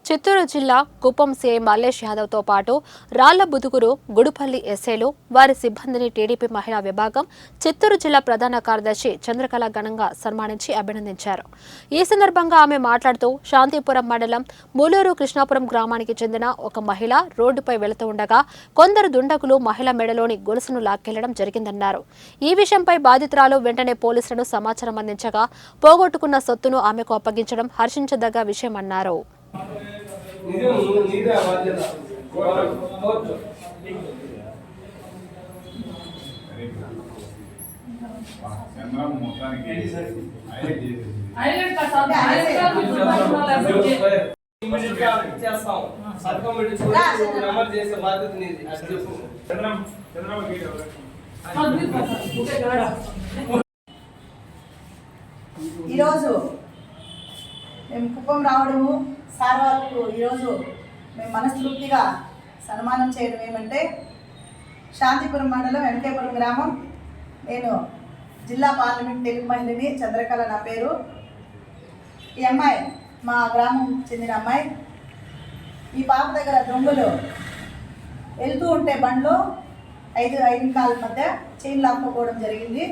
చిత్తూరు జిల్లా కుప్పం సీఐ మల్లేష్ యాదవ్తో పాటు రాళ్ల బుదుగురు గుడుపల్లి ఎస్ఐలు వారి సిబ్బందిని టీడీపీ మహిళా విభాగం చిత్తూరు జిల్లా ప్రధాన కార్యదర్శి చంద్రకళ ఘనంగా సన్మానించి అభినందించారు. ఈ సందర్భంగా ఆమె మాట్లాడుతూ శాంతిపురం మండలం మూలూరు కృష్ణాపురం గ్రామానికి చెందిన ఒక మహిళ రోడ్డుపై వెళుతూ ఉండగా కొందరు దుండగులు మహిళ మెడలోని గొలుసును లాక్కెళ్లడం జరిగిందన్నారు. ఈ విషయంపై బాధితురాలు వెంటనే పోలీసులను సమాచారం అందించగా పోగొట్టుకున్న సొత్తును ఆమెకు అప్పగించడం హర్షించదగ్గ విషయమన్నారు. ఈరోజు మేము కుప్పం రావడము సార్ వాళ్ళకు ఈరోజు మేము మనస్ఫూర్తిగా సన్మానం చేయడం ఏమంటే శాంతిపురం మండలం వెంకటేపురం గ్రామం. నేను జిల్లా పార్లమెంట్ తెలుగు మహిళని చంద్రకళ నా పేరు. ఈ అమ్మాయి మా గ్రామం చెందిన అమ్మాయి. ఈ పాప దగ్గర దొంగలు వెళ్తూ ఉంటే బండ్లో ఐదు కాళ్ళ మధ్య చైన్ లాక్కోవడం జరిగింది.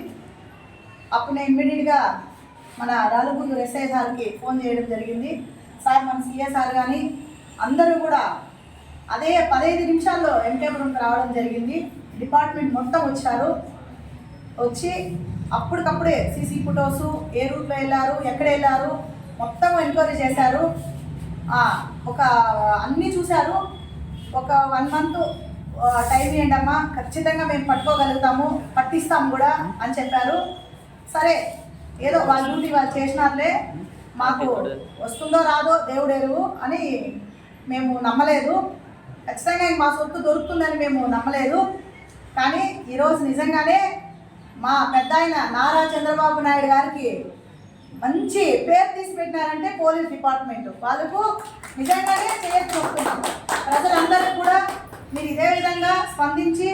అప్పుడు నేను ఇమ్మీడియట్గా మన రాలుగుంటూరు ఎస్ఐ సార్కి ఫోన్ చేయడం జరిగింది. సార్ మన సీఏ సార్ కానీ అందరూ కూడా అదే 15 నిమిషాల్లో వెంకటేపురంకి రావడం జరిగింది. డిపార్ట్మెంట్ మొత్తం వచ్చారు. వచ్చి అప్పటికప్పుడే సీసీ ఫొటోసు, ఏ రూట్లో వెళ్ళారు, ఎక్కడ వెళ్ళారు మొత్తం ఎంక్వైరీ చేశారు. ఒక అన్నీ చూశారు. ఒక 1 మంత్ టైం ఇవ్వండి అమ్మా, ఖచ్చితంగా మేము పట్టుకోగలుగుతాము, పట్టిస్తాము కూడా అని చెప్పారు. సరే ఏదో వాళ్ళ డ్యూటీ వాళ్ళు చేసినారులే, మాకు వస్తుందో రాదో దేవుడెరువు అని మేము నమ్మలేదు. ఖచ్చితంగా మా సొత్తు దొరుకుతుందని మేము నమ్మలేదు. కానీ ఈరోజు నిజంగానే మా పెద్ద ఆయన నారా చంద్రబాబు నాయుడు గారికి మంచి పేరు తీసి పెట్టినారంటే పోలీస్ డిపార్ట్మెంట్ వాళ్ళకు నిజంగానే చేయొచ్చు వస్తున్నాం. ప్రజలందరూ కూడా మీరు ఇదే విధంగా స్పందించి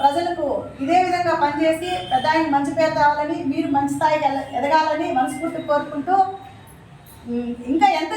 ప్రజలకు ఇదే విధంగా పనిచేసి పెద్ద ఆయన మంచి పేరు తేవాలని, మీరు మంచి స్థాయికి ఎదగాలని మనస్ఫూర్తి కోరుకుంటూ ఇంకా ఎంత